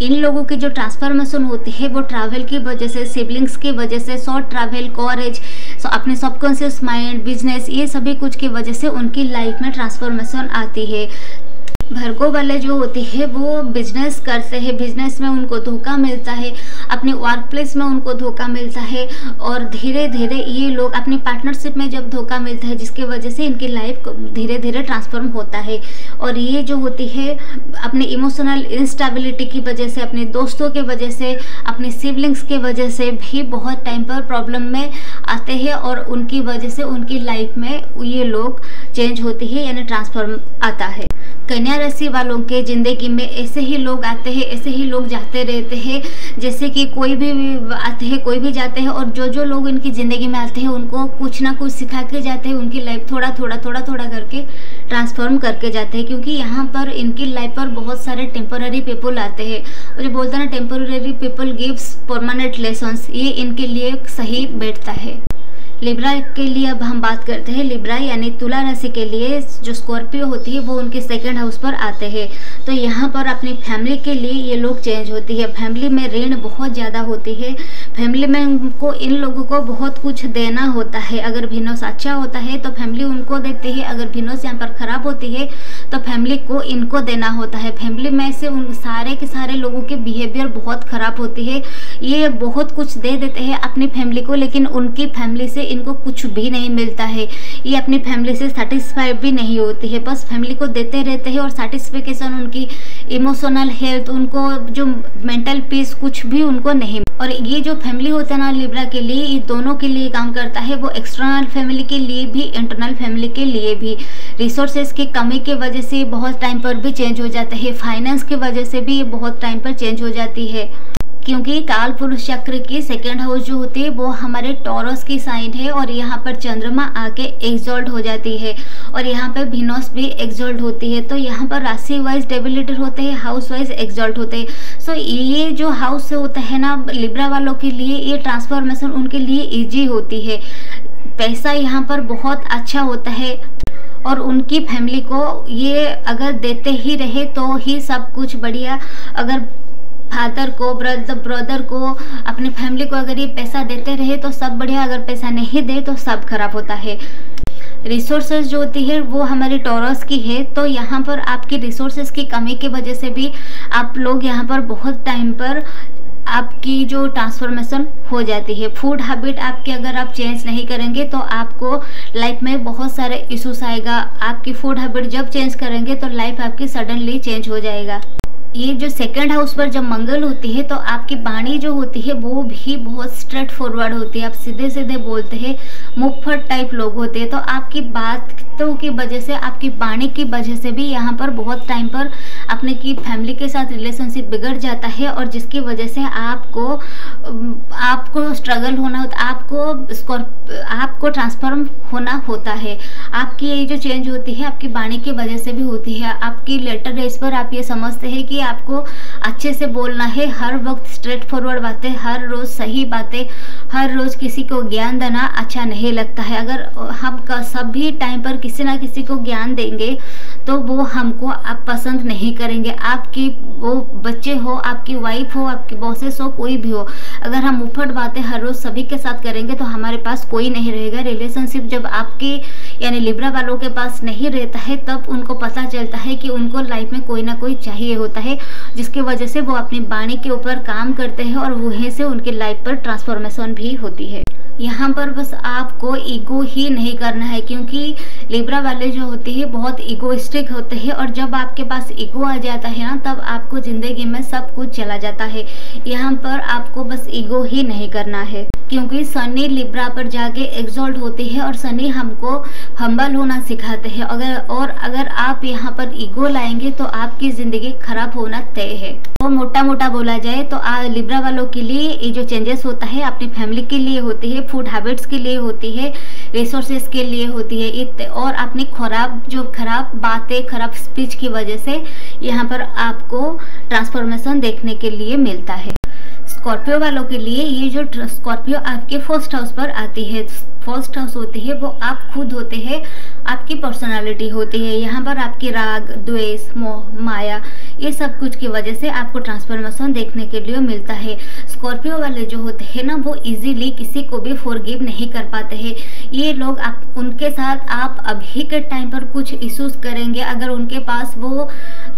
इन लोगों की जो ट्रांसफॉर्मेशन होती है वो ट्रैवल की वजह से, सिबलिंग्स की वजह से, शॉर्ट ट्रैवल, कॉरेज, अपने सबकॉन्शियस माइंड, बिजनेस, ये सभी कुछ की वजह से उनकी लाइफ में ट्रांसफॉर्मेशन आती है। भर्गो वाले जो होते हैं वो बिजनेस करते हैं, बिजनेस में उनको धोखा मिलता है, अपने वर्क प्लेस में उनको धोखा मिलता है और धीरे धीरे ये लोग अपनी पार्टनरशिप में जब धोखा मिलता है जिसकी वजह से इनकी लाइफ धीरे धीरे ट्रांसफॉर्म होता है। और ये जो होती है अपनी इमोशनल इंस्टेबिलिटी की वजह से, अपने दोस्तों के वजह से, अपने सिबलिंग्स के वजह से भी बहुत टाइम पर प्रॉब्लम में आते हैं और उनकी वजह से उनकी लाइफ में ये लोग चेंज होती है, यानी ट्रांसफॉर्म आता है। कन्या राशि वालों के ज़िंदगी में ऐसे ही लोग आते हैं, ऐसे ही लोग जाते रहते हैं, जैसे कि कोई भी आते हैं, कोई भी जाते हैं और जो लोग इनकी ज़िंदगी में आते हैं उनको कुछ ना कुछ सिखा के जाते हैं, उनकी लाइफ थोड़ा थोड़ा करके ट्रांसफॉर्म करके जाते हैं। क्योंकि यहाँ पर इनकी लाइफ पर बहुत सारे टेम्पररी पीपल आते हैं और जो बोलते हैं ना temporary people gives permanent lessons, ये इनके लिए सही बैठता है। लिब्रा के लिए अब हम बात करते हैं। लिब्रा यानी तुला राशि के लिए जो स्कॉर्पियो होती है वो उनके 2nd हाउस पर आते हैं। तो यहाँ पर अपनी फैमिली के लिए ये लोग चेंज होती है। फैमिली में ऋण बहुत ज़्यादा होती है, फैमिली में उनको इन लोगों को बहुत कुछ देना होता है। अगर भिनोस अच्छा होता है तो फैमिली उनको देती है, अगर भिनोस यहाँ पर ख़राब होती है तो फैमिली को इनको देना होता है। फैमिली में से उन सारे के सारे लोगों के बिहेवियर बहुत ख़राब होती है। ये बहुत कुछ दे देते हैं अपनी फैमिली को, लेकिन उनकी फैमिली से इनको कुछ भी नहीं मिलता है। ये अपनी फैमिली से सेटिस्फाई भी नहीं होती है, बस फैमिली को देते रहते हैं और सेटिस्फिकेशन, उनकी इमोशनल हेल्थ, उनको जो मेंटल पीस कुछ भी उनको नहीं। और ये जो फैमिली होता है ना लिब्रा के लिए, ये दोनों के लिए काम करता है। वो एक्सटर्नल फैमिली के लिए भी, इंटरनल फैमिली के लिए भी। रिसोर्सेज की कमी की वजह से बहुत टाइम पर भी चेंज हो जाता है, फाइनेंस की वजह से भी ये बहुत टाइम पर चेंज हो जाती है, क्योंकि काल पुरुष चक्र की सेकेंड हाउस जो होती है वो हमारे टॉरस की साइन है, और यहाँ पर चंद्रमा आके एक्सॉल्ट हो जाती है, और यहाँ पर विनस भी एक्सॉल्ट होती है। तो यहाँ पर राशि वाइज डेबिलिटर होते हैं, हाउस वाइज एक्सॉल्ट होते हैं। सो ये जो हाउस होता है ना लिब्रा वालों के लिए, ये ट्रांसफॉर्मेशन उनके लिए ईजी होती है। पैसा यहाँ पर बहुत अच्छा होता है, और उनकी फैमिली को ये अगर देते ही रहे तो ही सब कुछ बढ़िया। अगर फादर को, ब्रदर को, अपनी फैमिली को अगर ये पैसा देते रहे तो सब बढ़िया, अगर पैसा नहीं दे तो सब खराब होता है। रिसोर्सेज जो होती है वो हमारी टॉरस की है, तो यहाँ पर आपकी रिसोर्सेज की कमी की वजह से भी आप लोग यहाँ पर बहुत टाइम पर आपकी जो ट्रांसफॉर्मेशन हो जाती है। फूड हैबिट आपके अगर आप चेंज नहीं करेंगे तो आपको लाइफ में बहुत सारे इश्यूज आएगा। आपकी फूड हैबिट जब चेंज करेंगे तो लाइफ आपकी सडनली चेंज हो जाएगा। ये जो सेकंड हाउस पर जब मंगल होती है तो आपकी वाणी जो होती है वो भी बहुत स्ट्रेट फॉरवर्ड होती है। आप सीधे सीधे बोलते हैं, मुफ्फट टाइप लोग होते हैं। तो आपकी बातों की वजह से, आपकी वाणी की वजह से भी यहाँ पर बहुत टाइम पर अपने की फैमिली के साथ रिलेशनशिप बिगड़ जाता है, और जिसकी वजह से आपको स्ट्रगल होना होता, आपको ट्रांसफॉर्म होना होता है। आपकी ये जो चेंज होती है आपकी वाणी की वजह से भी होती है। आपकी लेटर डेज पर आप ये समझते हैं कि आपको अच्छे से बोलना है, हर वक्त स्ट्रेट फॉरवर्ड बातें, हर रोज़ सही बातें, हर रोज़ किसी को ज्ञान देना अच्छा नहीं लगता है। अगर हम सभी टाइम पर किसी ना किसी को ज्ञान देंगे तो वो हमको आप पसंद नहीं करेंगे। आपकी वो बच्चे हो, आपकी वाइफ हो, आपके बॉसेस हो, कोई भी हो, अगर हम मुफ्फट बातें हर रोज़ सभी के साथ करेंगे तो हमारे पास कोई नहीं रहेगा। रिलेशनशिप जब आपके यानी लिब्रा वालों के पास नहीं रहता है तब उनको पता चलता है कि उनको लाइफ में कोई ना कोई चाहिए होता है, जिसकी वजह से वो अपनी वाणी के ऊपर काम करते हैं, और वहीं से उनकी लाइफ पर ट्रांसफॉर्मेशन भी होती है। यहाँ पर बस आपको ईगो ही नहीं करना है, क्योंकि लिब्रा वाले जो होते हैं बहुत ईगोइस्टिक होते हैं, और जब आपके पास ईगो आ जाता है ना तब आपको ज़िंदगी में सब कुछ चला जाता है। यहाँ पर आपको बस ईगो ही नहीं करना है, क्योंकि शनि लिब्रा पर जाके एक्सॉल्ट होते हैं, और शनि हमको हम्बल होना सिखाते हैं। अगर आप यहाँ पर ईगो लाएंगे तो आपकी ज़िंदगी खराब होना तय है। तो मोटा मोटा बोला जाए तो लिब्रा वालों के लिए ये जो चेंजेस होता है अपनी फैमिली के लिए होती है, फूड हैबिट्स के लिए होती है, रिसोर्सेज के लिए होती है, और अपनी खराब बातें, खराब स्पीच की वजह से यहाँ पर आपको ट्रांसफॉर्मेशन देखने के लिए मिलता है। स्कॉर्पियो वालों के लिए ये जो स्कॉर्पियो आपके फर्स्ट हाउस पर आती है, फर्स्ट हाउस होती है वो आप खुद होते हैं, आपकी पर्सनालिटी होती है। यहाँ पर आपकी राग, द्वेष, मोह, माया, ये सब कुछ की वजह से आपको ट्रांसफॉर्मेशन देखने के लिए मिलता है। स्कॉर्पियो वाले जो होते हैं ना वो इजीली किसी को भी फॉरगिव नहीं कर पाते हैं। ये लोग उनके साथ आप अभी के टाइम पर कुछ इश्यूज करेंगे, अगर उनके पास वो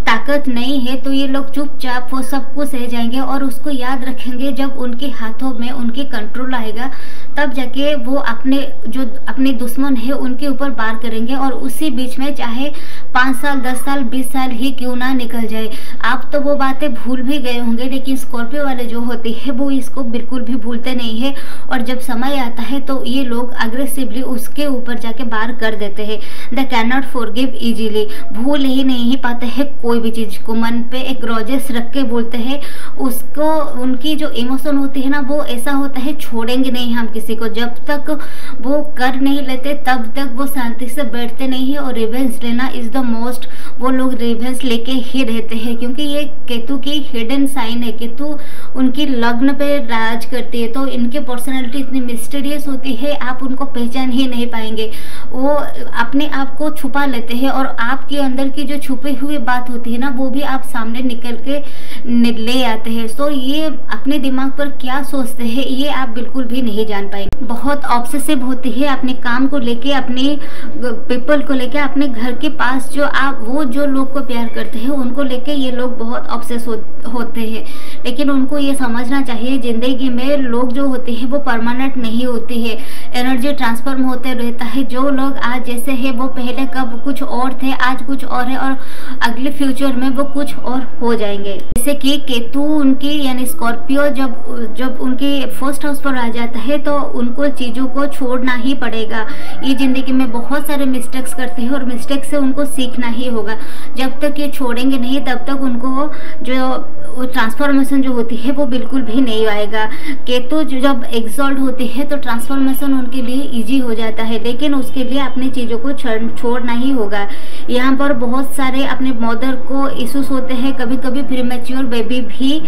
ताकत नहीं है तो ये लोग चुपचाप वो सब कुछ सह जाएंगे, और उसको याद रखेंगे जब उनके हाथों में उनकी कंट्रोल आएगा तब जाके वो अपने दुश्मन है उनके ऊपर वार करेंगे, और उसी बीच में चाहे 5 साल, 10 साल, 20 साल ही क्यों ना निकल जाए। आप तो वो बातें भूल भी गए होंगे, लेकिन स्कॉर्पियो वाले जो होते हैं वो इसको बिल्कुल भी भूलते नहीं है, और जब समय आता है तो ये लोग अग्रेसिवली उसके ऊपर जाके वार कर देते हैं। They can not forgive easily, भूल ही नहीं पाते हैं कोई भी चीज़ को, मन पे एक ग्रजेस रख के बोलते हैं उसको। उनकी जो इमोशन होती है ना वो ऐसा होता है, छोड़ेंगे नहीं हम किसी को, जब तक वो कर नहीं लेते तब तक वो शांति से बैठते नहीं है। और रिवेंज लेना इज द मोस्ट, वो लोग रिवेंज लेके ही रहते हैं, क्योंकि ये केतु की हिडन साइन है। केतु उनकी लग्न पे राज करती है, तो इनके पर्सनालिटी इतनी मिस्टीरियस होती है आप उनको पहचान ही नहीं पाएंगे। वो अपने आप को छुपा लेते हैं, और आपके अंदर की जो छुपी हुई बात होती है ना वो भी आप सामने निकल के ले आते हैं। सो ये अपने दिमाग पर क्या सोचते हैं ये आप बिल्कुल भी नहीं जान पाएंगे। बहुत ऑब्सेसिव होती है अपने काम को लेके, अपने पीपल को लेके, अपने घर के पास जो आप वो जो लोग को प्यार करते हैं उनको लेके ये लोग बहुत ऑब्सेस होते हैं, लेकिन उनको ये समझना चाहिए ज़िंदगी में लोग जो होते हैं वो परमानेंट नहीं होती है, एनर्जी ट्रांसफॉर्म होते रहता है। जो लोग आज जैसे है वो पहले कब कुछ और थे, आज कुछ और है, और अगले फ्यूचर में वो कुछ और हो जाएंगे। जैसे कि केतु उनकी यानी स्कॉर्पियो जब उनकी फर्स्ट हाउस पर आ जाता है तो उनको चीज़ों को छोड़ना ही पड़ेगा। ये ज़िंदगी में बहुत सारे मिस्टेक्स करते हैं और मिस्टेक से उनको सीखना ही होगा। जब तक ये छोड़ेंगे नहीं तब तक उनको जो ट्रांसफॉर्मेशन जो होती है वो बिल्कुल भी नहीं आएगा। केतु जब एग्जॉल्ट होती है तो ट्रांसफॉर्मेशन उनके लिए इजी हो जाता है, लेकिन उसके लिए अपनी चीज़ों को छोड़ना ही होगा। यहाँ पर बहुत सारे अपने मदर को इश्यूज होते हैं, कभी कभी प्रीमैच्योर बेबी भी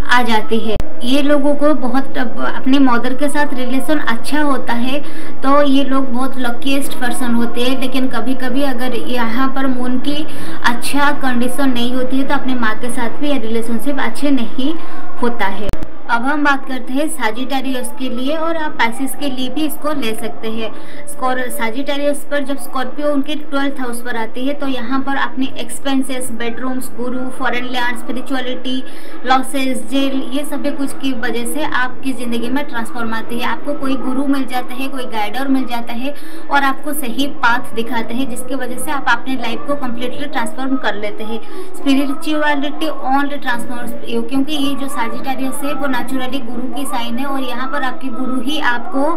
आ जाती है। ये लोगों को बहुत अपने मदर के साथ रिलेशन अच्छा होता है तो ये लोग बहुत लकीएस्ट पर्सन होते हैं, लेकिन कभी कभी अगर यहाँ पर मून की अच्छा कंडीशन नहीं होती है तो अपने माँ के साथ भी ये रिलेशनशिप अच्छे नहीं होता है। अब हम बात करते हैं साजिटेरियस के लिए, और आप पाइसेस के लिए भी इसको ले सकते हैं। साजिटेरियस पर जब स्कॉर्पियो उनके 12th हाउस पर आती है तो यहाँ पर अपनी expenses, bedrooms, guru, foreign land, spirituality, losses, jail, ये सभी कुछ की वजह से आपकी ज़िंदगी में ट्रांसफॉर्म आती है। आपको कोई गुरु मिल जाता है, कोई गाइडर मिल जाता है और आपको सही पाथ दिखाते हैं, जिसकी वजह से आप अपने लाइफ को कम्प्लीटली ट्रांसफॉर्म कर लेते हैं। स्पिरिचुअलिटी ओनली ट्रांसफॉर्म, क्योंकि ये जो साजिटेरियस है वो नेचुरली गुरु की साइन है और यहाँ पर आपके गुरु ही आपको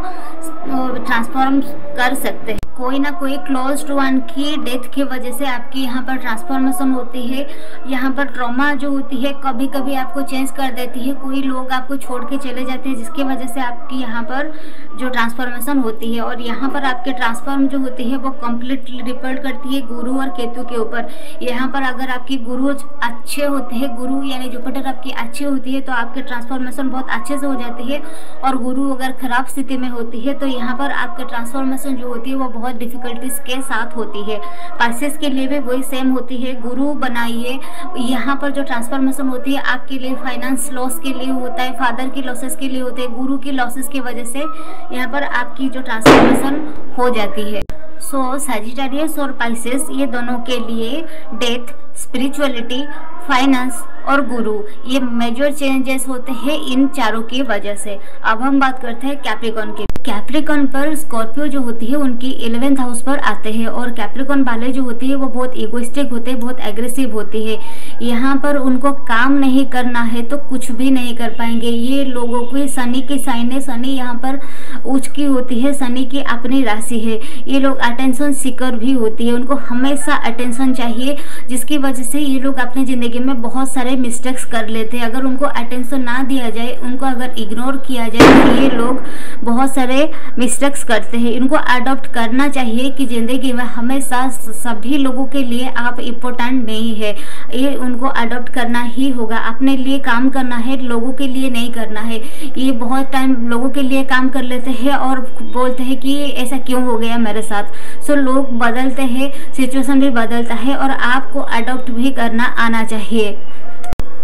ट्रांसफॉर्म कर सकते हैं। कोई ना कोई क्लोज्ड वन की डेथ की वजह से आपकी यहाँ पर ट्रांसफॉर्मेशन होती है। यहाँ पर ट्रॉमा जो होती है कभी कभी आपको चेंज कर देती है, कोई लोग आपको छोड़ के चले जाते हैं, जिसकी वजह से आपकी यहाँ पर जो ट्रांसफॉर्मेशन होती है। और यहाँ पर आपके ट्रांसफॉर्म जो होती है वो कम्प्लीटली डिपेंड करती है गुरु और केतु के ऊपर। यहाँ पर अगर आपकी गुरु अच्छे होते हैं, गुरु यानी जुपिटर आपकी अच्छी होती है तो आपके ट्रांसफॉर्मेशन बहुत अच्छे से हो जाती है, और गुरु अगर खराब स्थिति में होती है तो यहाँ पर आपके ट्रांसफॉर्मेशन जो होती है वो बहुत डिफिकल्टीज के साथ होती है। पाइसेस के लिए भी वही सेम होती है। गुरु बनाइए, यहाँ पर जो ट्रांसफॉर्मेशन होती है आपके लिए फाइनेंस लॉस के लिए होता है, फादर की लॉसेस के लिए होते हैं, गुरु की लॉसेस की वजह से यहाँ पर आपकी जो ट्रांसफॉर्मेशन हो जाती है। सो सजिटेरियस और पाइसेस ये दोनों के लिए डेथ, स्पिरिचुअलिटी, फाइनेंस और गुरु ये मेजर चेंजेस होते हैं इन चारों की वजह से। अब हम बात करते हैं कैप्रिकॉर्न की। कैप्रिकॉर्न पर स्कॉर्पियो जो होती है उनकी 11th हाउस पर आते हैं, और कैप्रिकॉर्न वाले जो होती है वो बहुत इगोइस्टिक होते हैं, बहुत एग्रेसिव होती है। यहाँ पर उनको काम नहीं करना है तो कुछ भी नहीं कर पाएंगे। ये लोगों को शनि की साइन है, शनि यहाँ पर उच्च की होती है, शनि की अपनी राशि है। ये लोग अटेंशन सीकर भी होती है, उनको हमेशा अटेंशन चाहिए, जिसकी वजह से ये लोग अपनी ज़िंदगी में बहुत सारे मिस्टेक्स कर लेते हैं। अगर उनको अटेंशन ना दिया जाए, उनको अगर इग्नोर किया जाए तो ये लोग बहुत सारे मिस्टेक्स करते हैं। इनको अडॉप्ट करना चाहिए कि ज़िंदगी में हमेशा सभी लोगों के लिए आप इम्पोर्टेंट नहीं है, ये उनको अडॉप्ट करना ही होगा। अपने लिए काम करना है, लोगों के लिए नहीं करना है। ये बहुत टाइम लोगों के लिए काम कर लेते हैं और बोलते हैं कि ऐसा क्यों हो गया मेरे साथ। सो लोग बदलते हैं, सिचुएशन भी बदलता है, और आपको अडॉप्ट भी करना आना चाहिए।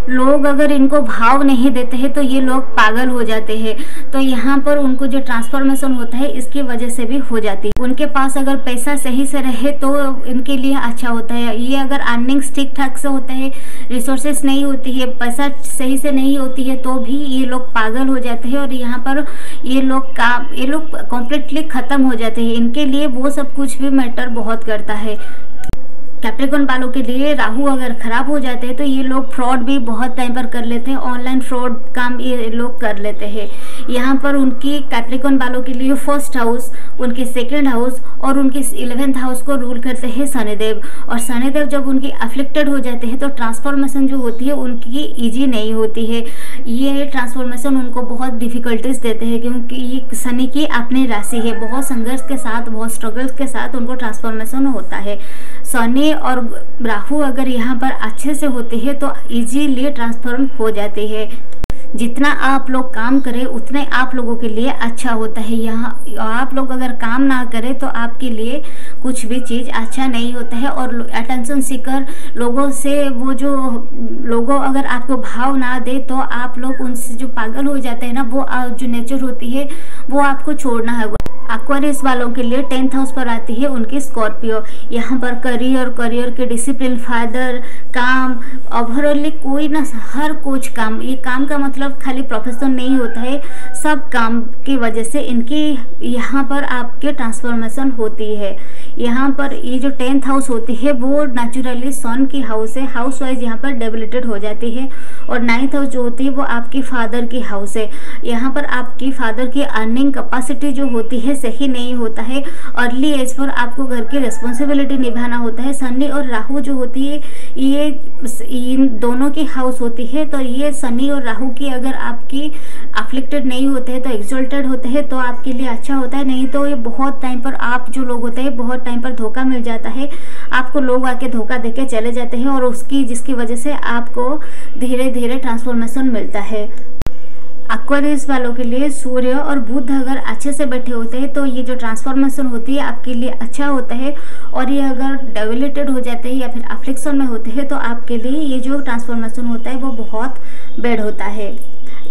लोग अगर इनको भाव नहीं देते हैं तो ये लोग पागल हो जाते हैं। तो यहाँ पर उनको जो ट्रांसफॉर्मेशन होता है इसकी वजह से भी हो जाती है। उनके पास अगर पैसा सही से रहे तो इनके लिए अच्छा होता है। ये अगर अर्निंग्स ठीक ठाक से होता है, रिसोर्सेस नहीं होती है, पैसा सही से नहीं होती है तो भी ये लोग पागल हो जाते हैं, और यहाँ पर ये लोग कम्प्लीटली ख़त्म हो जाते हैं। इनके लिए वो सब कुछ भी मैटर बहुत करता है। कैप्रिकॉर्न वालों के लिए राहु अगर ख़राब हो जाते हैं तो ये लोग फ्रॉड भी बहुत टाइम पर कर लेते हैं, ऑनलाइन फ्रॉड काम ये लोग कर लेते हैं। यहाँ पर उनकी कैप्रिकॉर्न वालों के लिए 1st हाउस, उनके 2nd हाउस और उनके 11th हाउस को रूल करते हैं शनिदेव। और शनिदेव जब उनकी अफ्लिक्टेड हो जाते हैं तो ट्रांसफॉर्मेशन जो होती है उनकी ईजी नहीं होती है। ये ट्रांसफॉर्मेशन उनको बहुत डिफ़िकल्टीज देते हैं, क्योंकि ये शनि की अपनी राशि है। बहुत संघर्ष के साथ, बहुत स्ट्रगल्स के साथ उनको ट्रांसफॉर्मेशन होता है। शनि और राहु अगर यहाँ पर अच्छे से होते हैं तो इजीली ट्रांसफॉर्म हो जाते हैं। जितना आप लोग काम करें उतने आप लोगों के लिए अच्छा होता है। यहाँ आप लोग अगर काम ना करें तो आपके लिए कुछ भी चीज़ अच्छा नहीं होता है। और अटेंशन सीकर लोगों से, वो जो लोगों अगर आपको भाव ना दे तो आप लोग उनसे जो पागल हो जाते हैं ना, वो जो नेचर होती है वो आपको छोड़ना होगा। एक्वेरियस वालों के लिए 10th हाउस पर आती है उनकी स्कॉर्पियो। यहाँ पर करियर के डिसिप्लिन, फादर, काम, ओवरऑली कोई ना हर कुछ काम, ये काम का मतलब खाली प्रोफेशन नहीं होता है, सब काम की वजह से इनकी यहाँ पर आपके ट्रांसफॉर्मेशन होती है। यहाँ पर ये जो 10th हाउस होती है वो नेचुरली सन की हाउस है, हाउस वाइज यहाँ पर डेबिलिटेड हो जाती है। और 9th हाउस जो होती है वो आपकी फादर की हाउस है। यहाँ पर आपकी फादर की अर्निंग कैपेसिटी जो होती है सही नहीं होता है, अर्ली एज पर आपको घर की रिस्पॉन्सिबिलिटी निभाना होता है। शनि और राहु जो होती है ये इन दोनों की हाउस होती है, तो ये शनि और राहु की अगर आपकी अफ्लिक्टेड नहीं होते हैं तो एक्सॉल्टेड होते हैं तो आपके लिए अच्छा होता है, नहीं तो ये बहुत टाइम पर आप जो लोग होते हैं बहुत टाइम पर धोखा मिल जाता है, आपको लोग आके धोखा देके चले जाते हैं और जिसकी वजह से आपको धीरे धीरे ट्रांसफॉर्मेशन मिलता है। एक्वेरियस वालों के लिए सूर्य और बुध अगर अच्छे से बैठे होते हैं तो ये जो ट्रांसफॉर्मेशन होती है आपके लिए अच्छा होता है, और ये अगर डेबिलिटेड हो जाते हैं या फिर अफ्लिक्शन में होते हैं तो आपके लिए ये जो ट्रांसफॉर्मेशन होता है वो बहुत बैड होता है।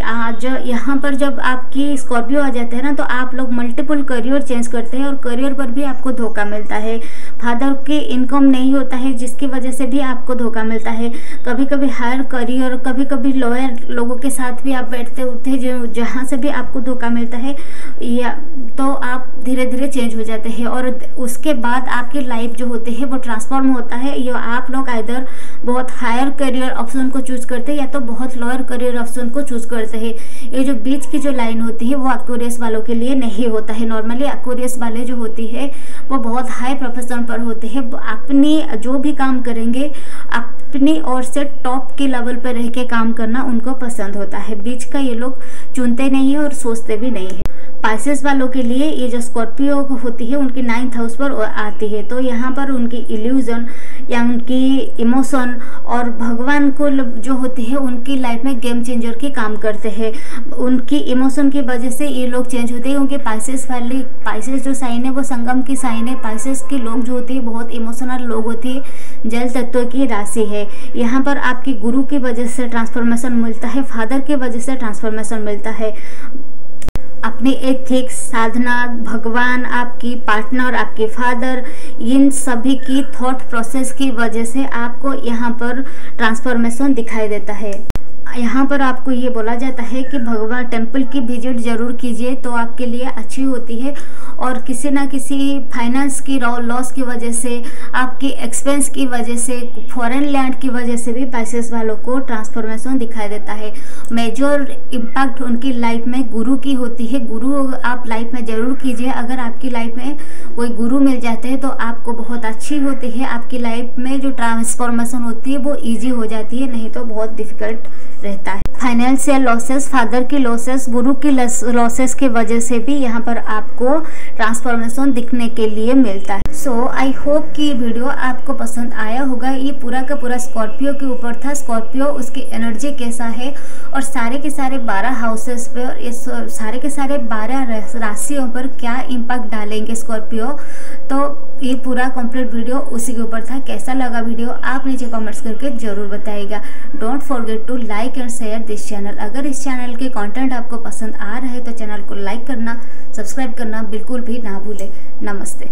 आज यहाँ पर जब आपकी स्कॉर्पियो आ जाते हैं ना तो आप लोग मल्टीपल करियर चेंज करते हैं और करियर पर भी आपको धोखा मिलता है। फादर की इनकम नहीं होता है जिसकी वजह से भी आपको धोखा मिलता है। कभी कभी हायर करियर, कभी कभी लोअर लोगों के साथ भी आप बैठते उठते हैं जो जहाँ से भी आपको धोखा मिलता है, या तो आप धीरे धीरे चेंज हो जाते हैं और उसके बाद आपकी लाइफ जो होती है वो ट्रांसफॉर्म होता है। या आप लोग आइदर बहुत हायर करियर ऑप्शन को चूज करते हैं या तो बहुत लोअर करियर ऑप्शन को चूज करते हैं। ये जो बीच की जो लाइन होती है वो एक्वेरियस वालों के लिए नहीं होता है। नॉर्मली एक्वेरियस वाले जो होती है वो बहुत हाई प्रोफेशन पर होते हैं, अपनी जो भी काम करेंगे अपनी ओर से टॉप के लेवल पर रह के काम करना उनको पसंद होता है। बीच का ये लोग चुनते नहीं है और सोचते भी नहीं है। पाइसेस वालों के लिए ये जो स्कॉर्पियो होती है उनकी 9th हाउस पर आती है, तो यहाँ पर उनकी इल्यूजन या उनकी इमोशन और भगवान को जो होती है उनकी लाइफ में गेम चेंजर की काम करते हैं। उनकी इमोशन की वजह से ये लोग चेंज होते हैं, क्योंकि पाइसेस जो साइन है वो संगम की साइन है। पाइसेस के लोग जो होते हैं बहुत इमोशनल लोग होते हैं, जल तत्व की राशि है। यहाँ पर आपकी गुरु की वजह से ट्रांसफॉर्मेशन मिलता है, फादर की वजह से ट्रांसफॉर्मेशन मिलता है। अपनी एथिक्स, साधना, भगवान, आपकी पार्टनर, आपके फादर, इन सभी की थॉट प्रोसेस की वजह से आपको यहाँ पर ट्रांसफॉर्मेशन दिखाई देता है। यहाँ पर आपको ये बोला जाता है कि भगवान टेम्पल की विजिट जरूर कीजिए तो आपके लिए अच्छी होती है, और किसी ना किसी फाइनेंस की लॉस की वजह से, आपकी एक्सपेंस की वजह से, फॉरेन लैंड की वजह से भी पाइसेस वालों को ट्रांसफॉर्मेशन दिखाई देता है। मेजर इम्पैक्ट उनकी लाइफ में गुरु की होती है। गुरु आप लाइफ में ज़रूर कीजिए। अगर आपकी लाइफ में कोई गुरु मिल जाते हैं तो आपको बहुत अच्छी होती है, आपकी लाइफ में जो ट्रांसफॉर्मेशन होती है वो ईजी हो जाती है, नहीं तो बहुत डिफिकल्ट रहता है। फाइनेंशियल लॉसेस, फादर की लॉसेस, गुरु की लॉसेस की वजह से भी यहाँ पर आपको ट्रांसफॉर्मेशन दिखने के लिए मिलता है। सो आई होप कि वीडियो आपको पसंद आया होगा। ये पूरा का पूरा स्कॉर्पियो के ऊपर था। स्कॉर्पियो, उसकी एनर्जी कैसा है और सारे के सारे 12 हाउसेस पे और इस सारे के सारे 12 राशियों पर क्या इम्पैक्ट डालेंगे स्कॉर्पियो, तो ये पूरा कंप्लीट वीडियो उसी के ऊपर था। कैसा लगा वीडियो आप नीचे कमेंट्स करके जरूर बताइएगा। Don't forget to like and share this channel. अगर इस चैनल के कंटेंट आपको पसंद आ रहे हैं तो चैनल को लाइक करना, सब्सक्राइब करना बिल्कुल भी ना भूलें। नमस्ते।